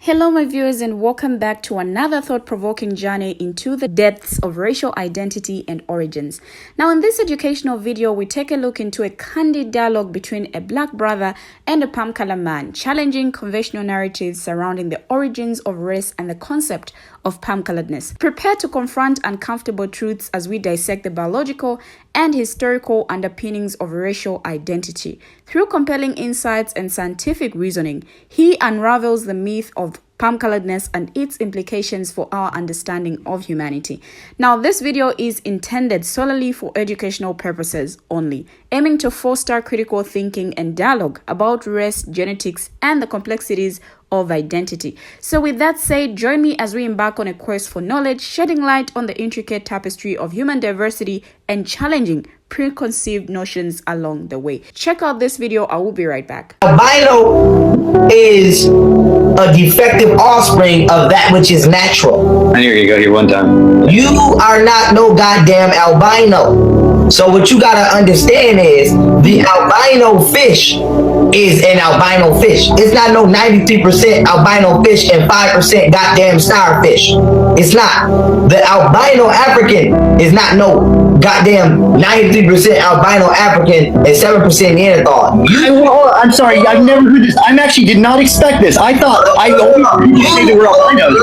Hello my viewers, and welcome back to another thought-provoking journey into the depths of racial identity and origins. Now in this educational video, we take a look into a candid dialogue between a black brother and a palm color man, challenging conventional narratives surrounding the origins of race and the concept of palm-coloredness. Prepare to confront uncomfortable truths as we dissect the biological and historical underpinnings of racial identity. Through compelling insights and scientific reasoning, he unravels the myth of palm-coloredness and its implications for our understanding of humanity. Now, this video is intended solely for educational purposes only, aiming to foster critical thinking and dialogue about race, genetics, and the complexities of identity. So with that said, join me as we embark on a quest for knowledge, shedding light on the intricate tapestry of human diversity and challenging preconceived notions along the way. Check out this video. I will be right back. Albino is a defective offspring of that which is natural. I knew you go here one time. You are not no goddamn albino. So what you gotta understand is the albino fish is an albino fish. It's not no 93% albino fish and 5% goddamn starfish. It's not. The albino African is not no goddamn 93% albino African and 7% Neanderthal. I'm sorry, I've never heard this. I actually did not expect this. I thought you say they were albinos.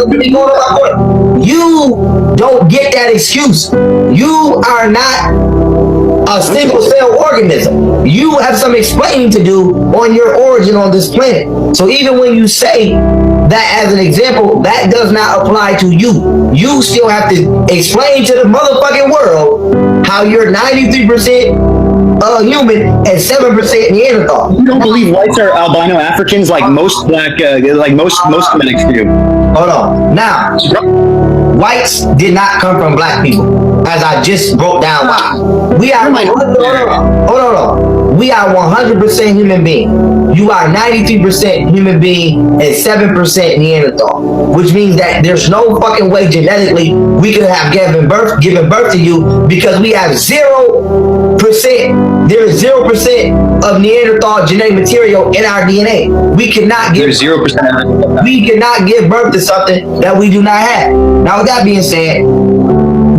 You don't get that excuse. You are not a single cell organism. You have some explaining to do on your origin on this planet. So even when you say that as an example, that does not apply to you. You still have to explain to the motherfucking world how you're 93% human and 7% Neanderthal. You don't believe whites are albino Africans like most black, like most Hispanics do? Hold on. Now, whites did not come from black people, as I just broke down why. We are hold on. We are 100% human being. You are 93% human being and 7% Neanderthal, which means that there's no fucking way genetically we could have given birth to you, because we have 0%. There is 0% of Neanderthal genetic material in our DNA. We cannot give 0%. We cannot give birth to something that we do not have. Now, with that being said,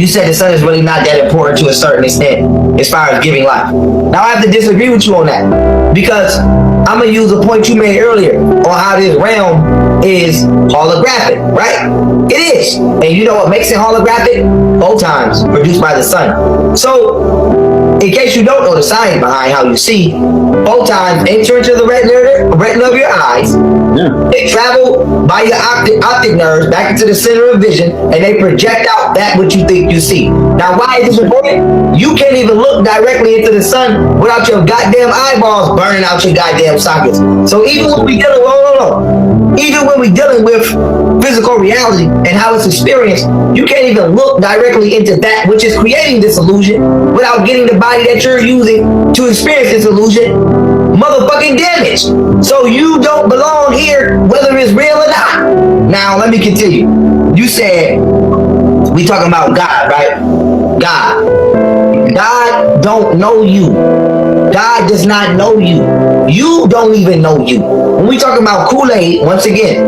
you said the sun is really not that important to a certain extent as far as giving life. Now, I have to disagree with you on that, because I'm going to use a point you made earlier on how this realm is holographic, right? It is. And you know what makes it holographic? Photons produced by the sun. So, in case you don't know the science behind how you see, photons enter into the retina of your eyes. Yeah. They travel by your optic nerves back into the center of vision, and they project out that which you think you see. Now, why is this important? You can't even look directly into the sun without your goddamn eyeballs burning out your goddamn sockets. So even when we dealing with physical reality and how it's experienced, you can't even look directly into that which is creating this illusion without getting the body that you're using to experience this illusion motherfucking damaged. So you don't belong here, whether it's real or not. Now let me continue. You said we talking about God, right? God don't know you. God does not know you. You don't even know you. When we talk about Kool-Aid, once again,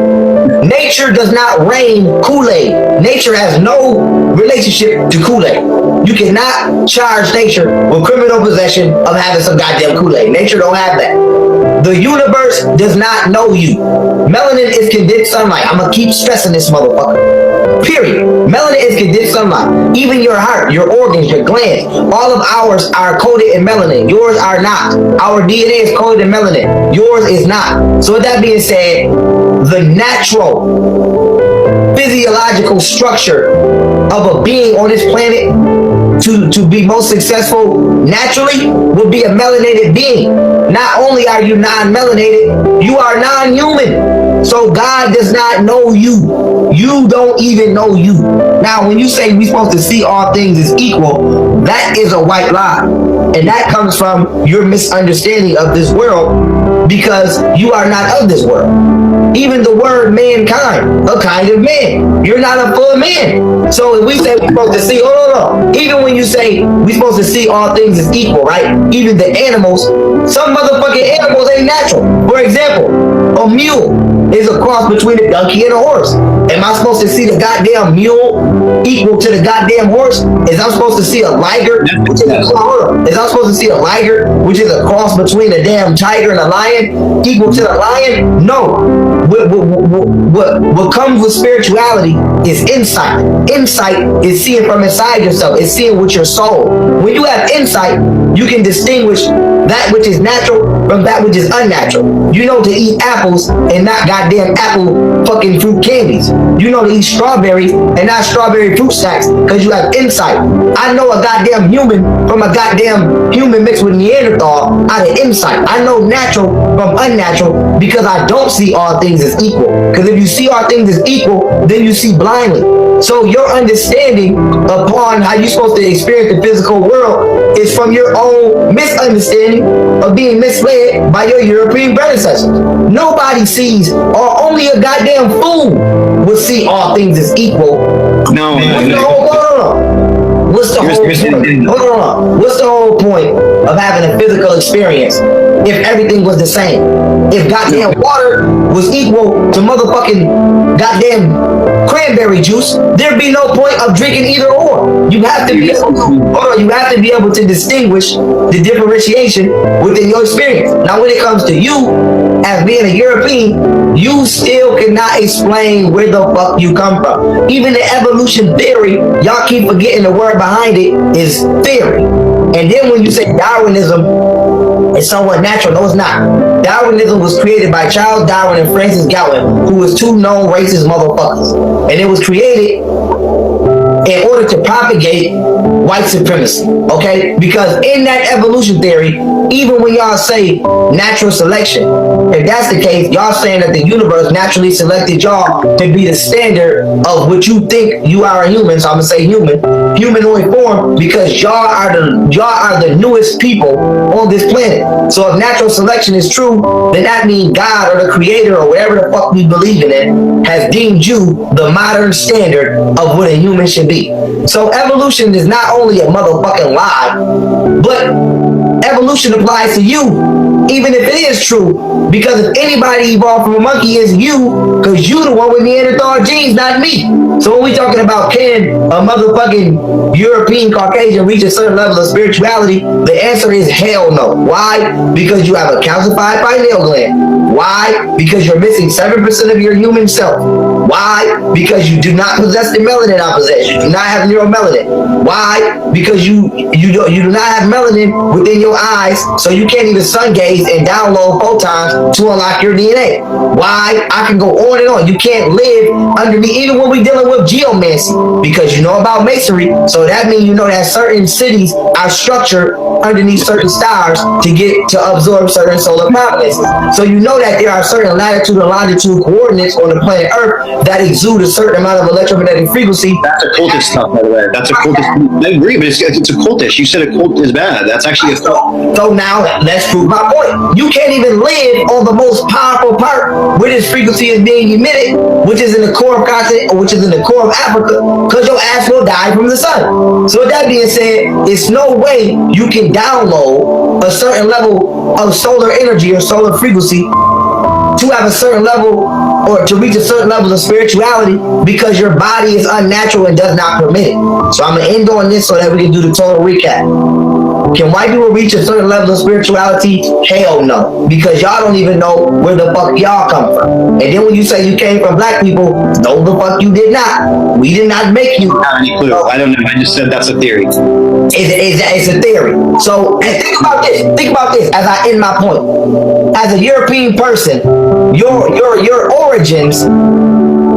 nature does not rain Kool-Aid. Nature has no relationship to Kool-Aid. You cannot charge nature with criminal possession of having some goddamn Kool-Aid. Nature don't have that. The universe does not know you. Melanin is condensed sunlight. I'm gonna keep stressing this motherfucker. Period. Melanin is condensed sunlight. Even your heart, your organs, your glands, all of ours are coated in melanin. Yours are not. Our DNA is coated in melanin. Yours is not. So with that being said, the natural physiological structure of a being on this planet to be most successful naturally would be a melanated being. Not only are you non-melanated, you are non-human. So God does not know you. You don't even know you. Now, when you say we're supposed to see all things as equal, that is a white lie. And that comes from your misunderstanding of this world, because you are not of this world. Even the word mankind, a kind of man. You're not a full man. So if we say we're supposed to see, even when you say we're supposed to see all things as equal, right? Even the animals, some motherfucking animals ain't natural. For example, a mule. is a cross between a donkey and a horse. Am I supposed to see the goddamn mule equal to the goddamn horse? Is I supposed to see a liger, which is is I supposed to see a liger, which is a cross between a damn tiger and a lion, equal to the lion? No. What comes with spirituality is insight. Insight is seeing from inside yourself. It's seeing with your soul. When you have insight, you can distinguish that which is natural from that which is unnatural. You know to eat apples and not goddamn apple fucking fruit candies. You know to eat strawberries and not strawberry fruit snacks because you have insight. I know a goddamn human from a goddamn human mixed with Neanderthal out of insight. I know natural from unnatural because I don't see all things as equal. Because if you see all things as equal, then you see blindly. So your understanding upon how you're supposed to experience the physical world is from your own misunderstanding of being misled by your European predecessors. Nobody sees, or only a goddamn fool will see all things as equal. No. What's the whole point? Hold on. What's the whole point of having a physical experience if everything was the same? If goddamn water was equal to motherfucking goddamn cranberry juice, there'd be no point of drinking either or. You have to be you have to be able to distinguish the differentiation within your experience. Now when it comes to you as being a European, you still cannot explain where the fuck you come from. Even the evolution theory, y'all keep forgetting the word behind it is theory. And then when you say Darwinism is somewhat natural, no it's not. Darwinism was created by Charles Darwin and Francis Galton, who was two known racist motherfuckers. And it was created in order to propagate white supremacy, okay? Because in that evolution theory, even when y'all say natural selection, if that's the case, y'all saying that the universe naturally selected y'all to be the standard of what you think you are a human, so I'm gonna say humanoid form, because y'all are the newest people on this planet. So if natural selection is true, then that means God or the creator or whatever the fuck we believe in it has deemed you the modern standard of what a human should be. So evolution is not only a motherfucking lie, but evolution applies to you, even if it is true, because if anybody evolved from a monkey, is you, because you the one with Neanderthal genes, not me. So when we talking about can a motherfucking European Caucasian reach a certain level of spirituality, the answer is hell no. Why? Because you have a calcified pineal gland. Why? Because you're missing 7% of your human self. Why? Because you do not possess the melanin I possess. You do not have neuromelanin. Why? Because you do not have melanin within your eyes, so you can't even sun gaze and download photons to unlock your DNA. Why? I can go on and on. You can't live underneath, even when we're dealing with geomancy, because you know about masonry, so that means you know that certain cities are structured underneath certain stars to absorb certain solar prominences. So you know that there are certain latitude and longitude coordinates on the planet Earth that exude a certain amount of electromagnetic frequency. That's occultist stuff, by the way. That's occultist. I agree, but it's occultist. You said occult is bad. That's actually a thought. So now let's prove my point. You can't even live on the most powerful part where this frequency is being emitted, which is in the core of continent, or which is in the core of Africa, because your ass will die from the sun. So with that being said, it's no way you can download a certain level of solar energy or solar frequency to have a certain level or to reach a certain level of spirituality, because your body is unnatural and does not permit it. So I'm going to end on this so that we can do the total recap. Can white people reach a certain level of spirituality? Hell no. Because y'all don't even know where the fuck y'all come from. And then when you say you came from black people, no the fuck you did not. We did not make you. I don't have any clue. I don't know. I just said that's a theory. It's a theory. So think about this. Think about this as I end my point. As a European person, your origins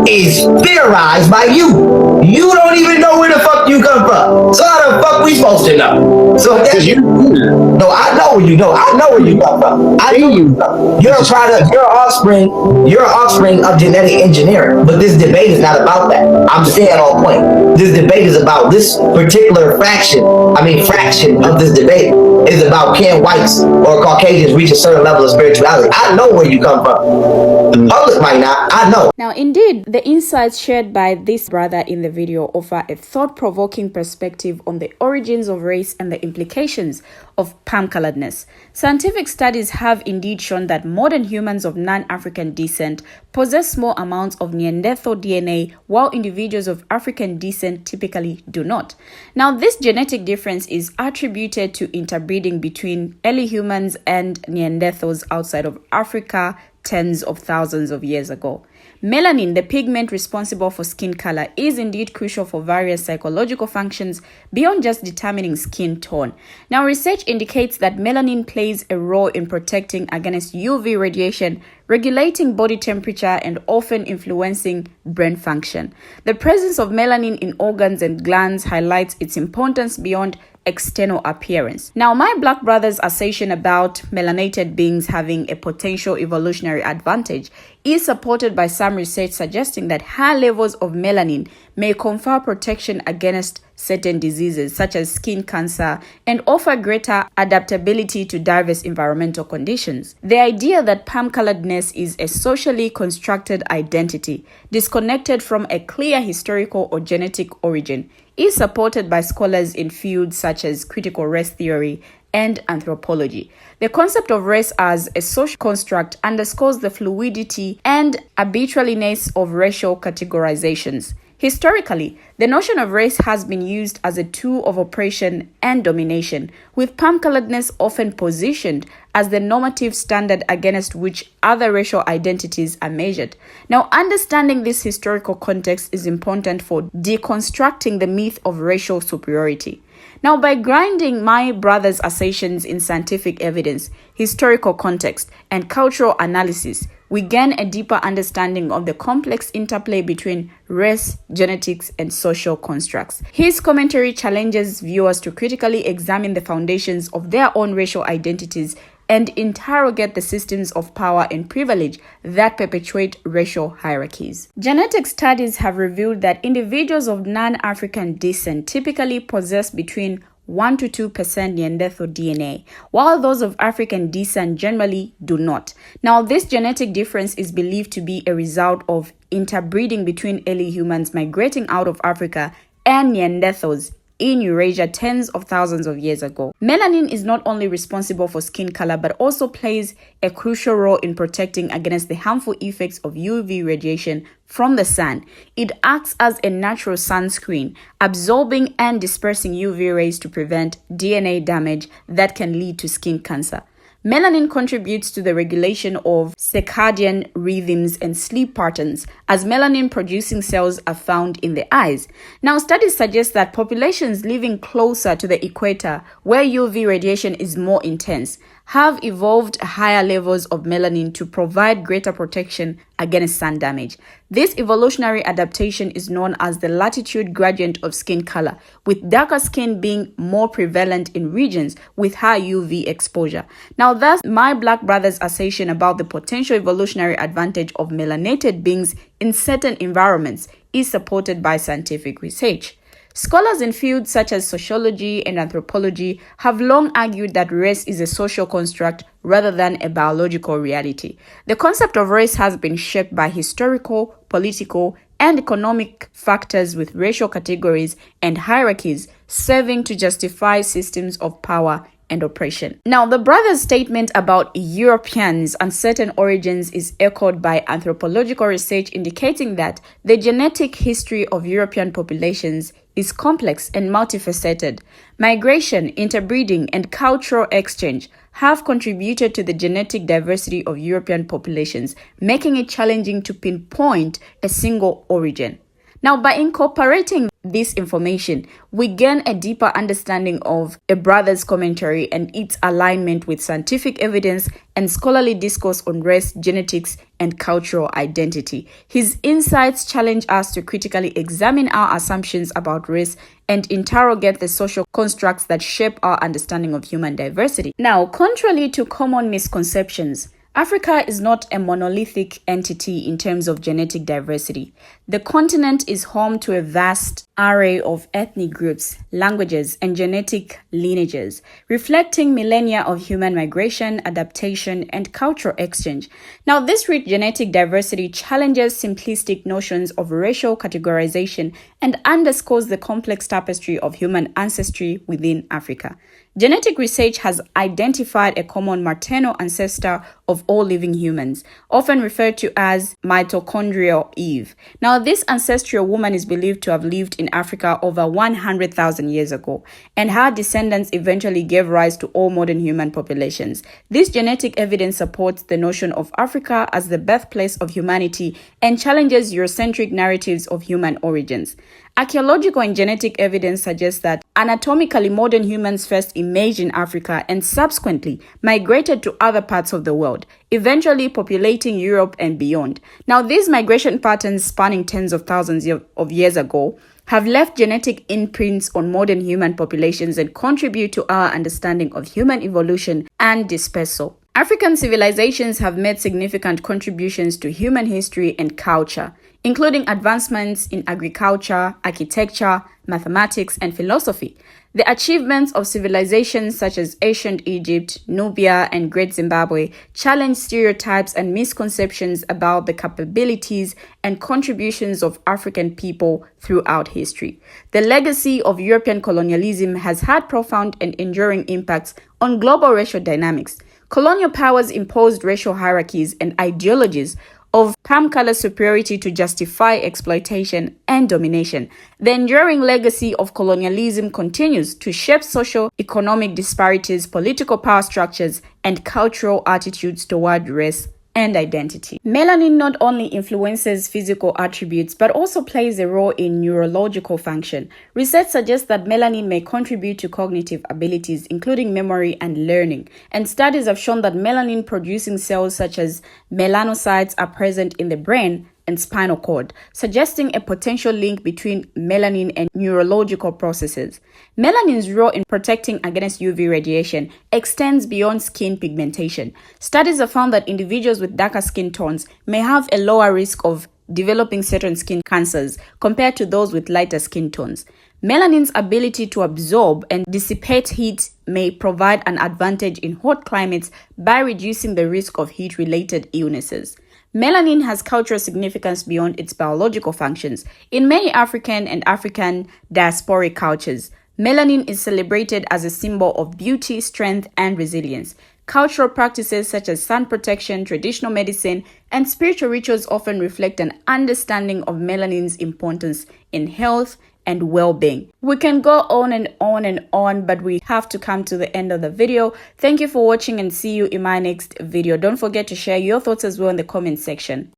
is theorized by you. You don't even know where the fuck you come from. So how the fuck we supposed to know? So that's no, I know where you know. I know where you come from. I know you. You're a product. You're an offspring of genetic engineering. But this debate is not about that. I'm staying on point. This debate is about this particular fraction of this debate is about can whites or Caucasians reach a certain level of spirituality. I know where you come from. The public might not. I know. Now, indeed, the insights shared by this brother in the video offer a thought-provoking perspective on the origins of race and the implications of palm-coloredness. Scientific studies have indeed shown that modern humans of non-African descent possess small amounts of Neanderthal DNA, while individuals of African descent typically do not. Now, this genetic difference is attributed to interbreeding between early humans and Neanderthals outside of Africa tens of thousands of years ago. Melanin, the pigment responsible for skin color, is indeed crucial for various psychological functions beyond just determining skin tone. Now, research indicates that melanin plays a role in protecting against UV radiation, regulating body temperature, and often influencing brain function. The presence of melanin in organs and glands highlights its importance beyond external appearance. Now, my black brother's assertion about melanated beings having a potential evolutionary advantage is supported by some research suggesting that high levels of melanin may confer protection against certain diseases such as skin cancer and offer greater adaptability to diverse environmental conditions. The idea that palm-coloredness is a socially constructed identity, disconnected from a clear historical or genetic origin, is supported by scholars in fields such as critical race theory and anthropology. The concept of race as a social construct underscores the fluidity and arbitrariness of racial categorizations. Historically, the notion of race has been used as a tool of oppression and domination, with palm-coloredness often positioned as the normative standard against which other racial identities are measured. Now, understanding this historical context is important for deconstructing the myth of racial superiority. Now, by grounding my brother's assertions in scientific evidence, historical context, and cultural analysis, we gain a deeper understanding of the complex interplay between race, genetics, and social constructs. His commentary challenges viewers to critically examine the foundations of their own racial identities and interrogate the systems of power and privilege that perpetuate racial hierarchies. Genetic studies have revealed that individuals of non-African descent typically possess between 1 to 2% Neanderthal DNA, while those of African descent generally do not. Now, this genetic difference is believed to be a result of interbreeding between early humans migrating out of Africa and Neanderthals in Eurasia tens of thousands of years ago. Melanin is not only responsible for skin color, but also plays a crucial role in protecting against the harmful effects of UV radiation from the sun. It acts as a natural sunscreen, absorbing and dispersing UV rays to prevent DNA damage that can lead to skin cancer. Melanin contributes to the regulation of circadian rhythms and sleep patterns, as melanin-producing cells are found in the eyes. Now, studies suggest that populations living closer to the equator, where UV radiation is more intense, have evolved higher levels of melanin to provide greater protection against sun damage. This evolutionary adaptation is known as the latitude gradient of skin color, with darker skin being more prevalent in regions with high UV exposure. Now, thus, my black brother's assertion about the potential evolutionary advantage of melanated beings in certain environments is supported by scientific research. Scholars in fields such as sociology and anthropology have long argued that race is a social construct rather than a biological reality. The concept of race has been shaped by historical, political, and economic factors, with racial categories and hierarchies serving to justify systems of power and oppression. Now, the brother's statement about Europeans' uncertain origins is echoed by anthropological research indicating that the genetic history of European populations is complex and multifaceted. Migration, interbreeding, and cultural exchange have contributed to the genetic diversity of European populations, making it challenging to pinpoint a single origin. Now, by incorporating this information, we gain a deeper understanding of a brother's commentary and its alignment with scientific evidence and scholarly discourse on race, genetics, and cultural identity. His insights challenge us to critically examine our assumptions about race and interrogate the social constructs that shape our understanding of human diversity. Now, contrary to common misconceptions, Africa is not a monolithic entity in terms of genetic diversity. The continent is home to a vast array of ethnic groups, languages, and genetic lineages, reflecting millennia of human migration, adaptation, and cultural exchange. Now, this rich genetic diversity challenges simplistic notions of racial categorization and underscores the complex tapestry of human ancestry within Africa. Genetic research has identified a common maternal ancestor of all living humans, often referred to as mitochondrial Eve. Now, this ancestral woman is believed to have lived in Africa over 100,000 years ago, and her descendants eventually gave rise to all modern human populations. This genetic evidence supports the notion of Africa as the birthplace of humanity and challenges Eurocentric narratives of human origins. Archaeological and genetic evidence suggests that anatomically modern humans first emerged in Africa and subsequently migrated to other parts of the world, eventually populating Europe and beyond. Now, these migration patterns spanning tens of thousands of years ago have left genetic imprints on modern human populations and contribute to our understanding of human evolution and dispersal. African civilizations have made significant contributions to human history and culture, including advancements in agriculture, architecture, mathematics, and philosophy. The achievements of civilizations such as ancient Egypt, Nubia, and Great Zimbabwe challenge stereotypes and misconceptions about the capabilities and contributions of African people throughout history. The legacy of European colonialism has had profound and enduring impacts on global racial dynamics. Colonial powers imposed racial hierarchies and ideologies of palm color superiority to justify exploitation and domination. The enduring legacy of colonialism continues to shape socio-economic disparities, political power structures, and cultural attitudes toward race and identity. Melanin not only influences physical attributes but also plays a role in neurological function. Research suggests that melanin may contribute to cognitive abilities, including memory and learning. And studies have shown that melanin-producing cells such as melanocytes are present in the brain and spinal cord, suggesting a potential link between melanin and neurological processes. Melanin's role in protecting against UV radiation extends beyond skin pigmentation. Studies have found that individuals with darker skin tones may have a lower risk of developing certain skin cancers compared to those with lighter skin tones. Melanin's ability to absorb and dissipate heat may provide an advantage in hot climates by reducing the risk of heat-related illnesses. Melanin has cultural significance beyond its biological functions. In many African and African diasporic cultures, melanin is celebrated as a symbol of beauty, strength, and resilience. Cultural practices such as sun protection, traditional medicine, and spiritual rituals often reflect an understanding of melanin's importance in health and well-being. We can go on and on and on, but we have to come to the end of the video. Thank you for watching and see you in my next video. Don't forget to share your thoughts as well in the comment section.